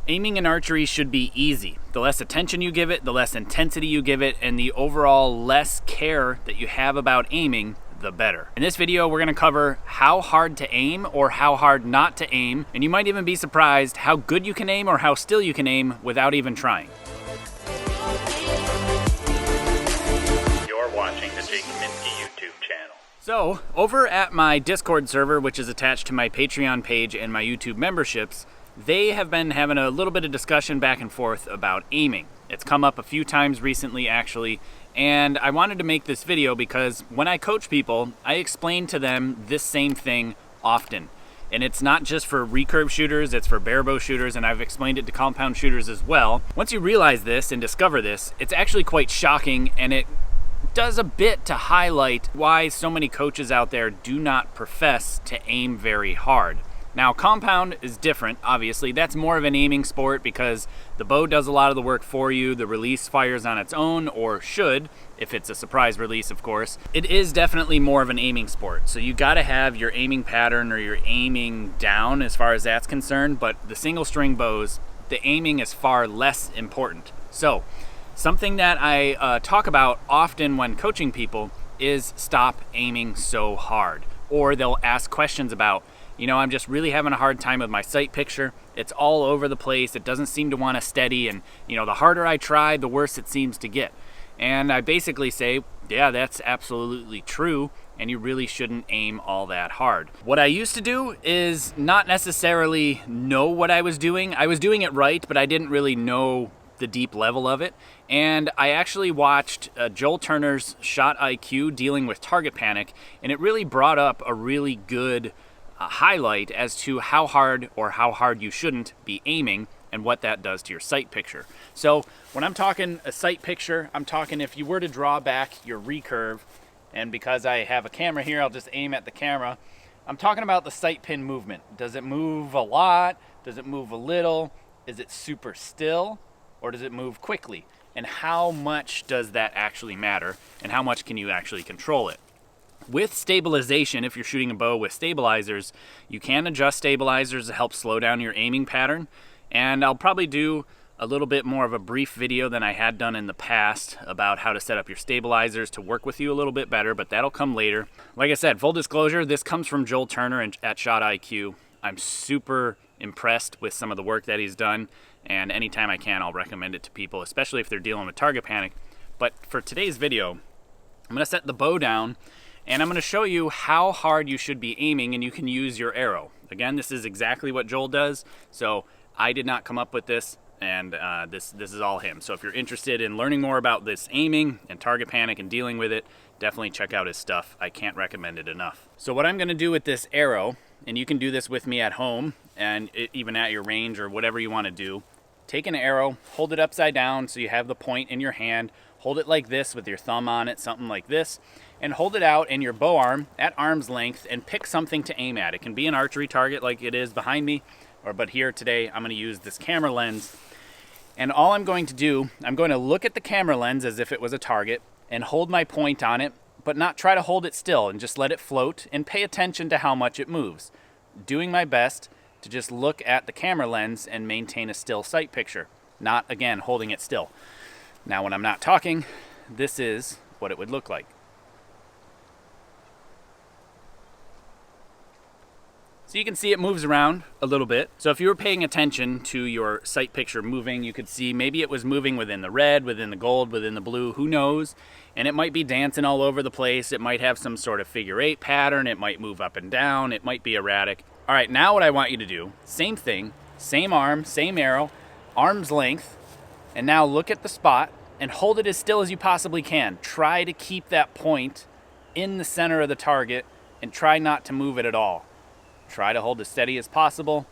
Aiming in archery should be easy. The less attention you give it, the less intensity you give it, and the overall less care that you have about aiming, the better. In this video, we're gonna cover how hard to aim or how hard not to aim, and you might even be surprised how good you can aim or how still you can aim without even trying. You're watching the Kaminski YouTube channel. So, over at my Discord server, which is attached to my Patreon page and my YouTube memberships, they have been having a little bit of discussion back and forth about aiming. It's come up a few times recently, actually, and I wanted to make this video because when I coach people, I explain to them this same thing often. And it's not just for recurve shooters, it's for barebow shooters, and I've explained it to compound shooters as well. Once you realize this and discover this, it's actually quite shocking, and it does a bit to highlight why so many coaches out there do not profess to aim very hard. Now, compound is different, obviously. That's more of an aiming sport because the bow does a lot of the work for you. The release fires on its own, or should, if it's a surprise release, of course. It is definitely more of an aiming sport. So you gotta have your aiming pattern or your aiming down as far as that's concerned, but the single string bows, the aiming is far less important. So, something that I talk about often when coaching people is stop aiming so hard. Or they'll ask questions about, I'm just really having a hard time with my sight picture. It's all over the place. It doesn't seem to want to steady. And, the harder I try, the worse it seems to get. And I basically say, yeah, that's absolutely true. And you really shouldn't aim all that hard. What I used to do is not necessarily know what I was doing. I was doing it right, but I didn't really know the deep level of it. And I actually watched Joel Turner's Shot IQ dealing with target panic. And it really brought up a really good highlight as to how hard or how hard you shouldn't be aiming and what that does to your sight picture. So when I'm talking a sight picture, I'm talking if you were to draw back your recurve, and because I have a camera here, I'll just aim at the camera. I'm talking about the sight pin movement. Does it move a lot? Does it move a little? Is it super still? Or does it move quickly? And how much does that actually matter? And how much can you actually control it? With stabilization, if you're shooting a bow with stabilizers, you can adjust stabilizers to help slow down your aiming pattern. And I'll probably do a little bit more of a brief video than I had done in the past about how to set up your stabilizers to work with you a little bit better, but that'll come later. Like I said, full disclosure, this comes from Joel Turner at Shot IQ. I'm super impressed with some of the work that he's done, and anytime I can, I'll recommend it to people, especially if they're dealing with target panic. But for today's video, I'm going to set the bow down, and I'm going to show you how hard you should be aiming, and you can use your arrow. Again, this is exactly what Joel does, so I did not come up with this, and this is all him. So if you're interested in learning more about this aiming and target panic and dealing with it, definitely check out his stuff. I can't recommend it enough. So what I'm going to do with this arrow, and you can do this with me at home, and even at your range or whatever you want to do, take an arrow, hold it upside down so you have the point in your hand, hold it like this with your thumb on it, something like this, and hold it out in your bow arm at arm's length and pick something to aim at. It can be an archery target like it is behind me, but here today I'm going to use this camera lens. And all I'm going to do, I'm going to look at the camera lens as if it was a target and hold my point on it, but not try to hold it still and just let it float and pay attention to how much it moves. Doing my best to just look at the camera lens and maintain a still sight picture, not, again, holding it still. Now, when I'm not talking, this is what it would look like. So you can see it moves around a little bit. So if you were paying attention to your sight picture moving, you could see maybe it was moving within the red, within the gold, within the blue, who knows? And it might be dancing all over the place. It might have some sort of figure eight pattern. It might move up and down. It might be erratic. All right, now what I want you to do, same thing, same arm, same arrow, arm's length, and now look at the spot and hold it as still as you possibly can. Try to keep that point in the center of the target and try not to move it at all. Try to hold as steady as possible.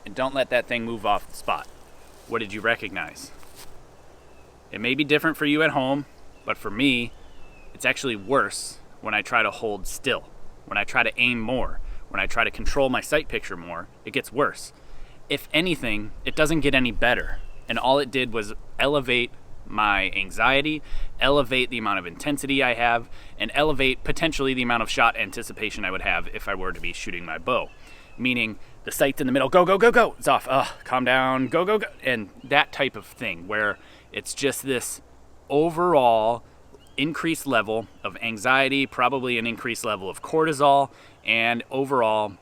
And don't let that thing move off the spot. What did you recognize? It may be different for you at home, but for me, it's actually worse when I try to hold still, when I try to aim more, when I try to control my sight picture more. It gets worse. If anything, it doesn't get any better. And all it did was elevate my anxiety, elevate the amount of intensity I have, and elevate potentially the amount of shot anticipation I would have if I were to be shooting my bow. meaning the sight's in the middle, go, go, go, go, it's off, calm down, go, go, go, and that type of thing where it's just this overall increased level of anxiety, probably an increased level of cortisol, and overall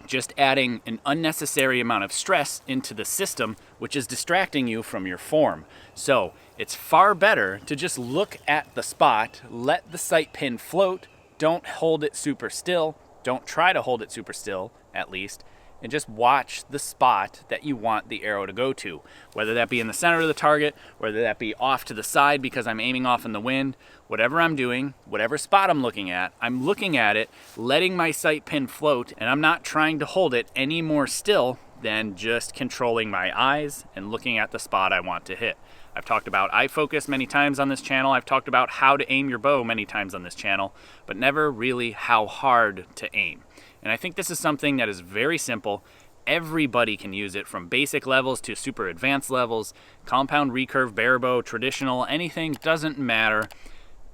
just adding an unnecessary amount of stress into the system, which is distracting you from your form. So it's far better to just look at the spot, let the sight pin float, don't hold it super still, don't try to hold it super still at least, and just watch the spot that you want the arrow to go to, whether that be in the center of the target, whether that be off to the side because I'm aiming off in the wind. Whatever I'm doing, whatever spot I'm looking at it, letting my sight pin float, and I'm not trying to hold it any more still than just controlling my eyes and looking at the spot I want to hit. I've talked about eye focus many times on this channel. I've talked about how to aim your bow many times on this channel, but never really how hard to aim. And I think this is something that is very simple. Everybody can use it, from basic levels to super advanced levels. Compound, recurve, barebow, traditional, anything, doesn't matter.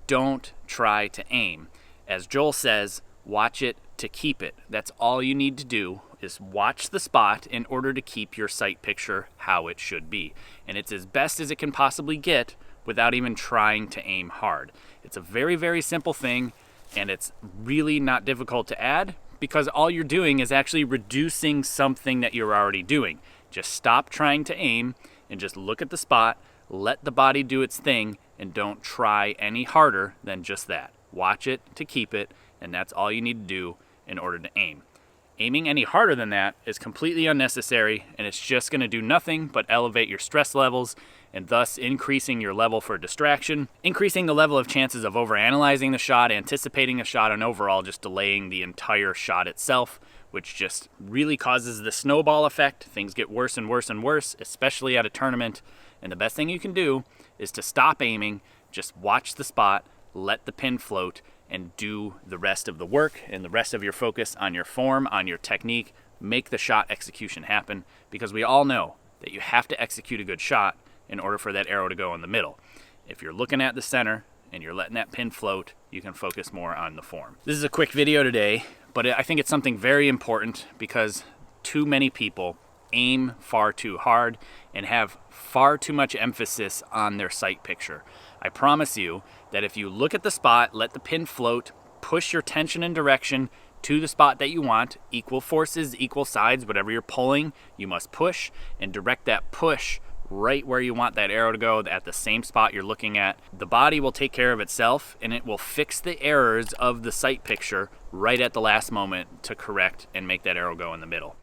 Don't try to aim. As Joel says, watch it to keep it. That's all you need to do, is watch the spot in order to keep your sight picture how it should be. And it's as best as it can possibly get without even trying to aim hard. It's a very, very simple thing, and it's really not difficult to add, because all you're doing is actually reducing something that you're already doing. Just stop trying to aim and just look at the spot, let the body do its thing, and don't try any harder than just that. Watch it to keep it, and that's all you need to do in order to aim. Aiming any harder than that is completely unnecessary, and it's just going to do nothing but elevate your stress levels, and thus increasing your level for distraction, increasing the level of chances of overanalyzing the shot, anticipating a shot, and overall just delaying the entire shot itself, which just really causes the snowball effect. Things get worse and worse and worse, especially at a tournament. And the best thing you can do is to stop aiming, just watch the spot, let the pin float, and do the rest of the work and the rest of your focus on your form, on your technique. Make the shot execution happen, because we all know that you have to execute a good shot in order for that arrow to go in the middle. If you're looking at the center and you're letting that pin float, you can focus more on the form. This is a quick video today, but I think it's something very important, because too many people aim far too hard and have far too much emphasis on their sight picture. I promise you that if you look at the spot, let the pin float, push your tension and direction to the spot that you want, equal forces, equal sides, whatever you're pulling, you must push, and direct that push right where you want that arrow to go, at the same spot you're looking at. The body will take care of itself, and it will fix the errors of the sight picture right at the last moment to correct and make that arrow go in the middle.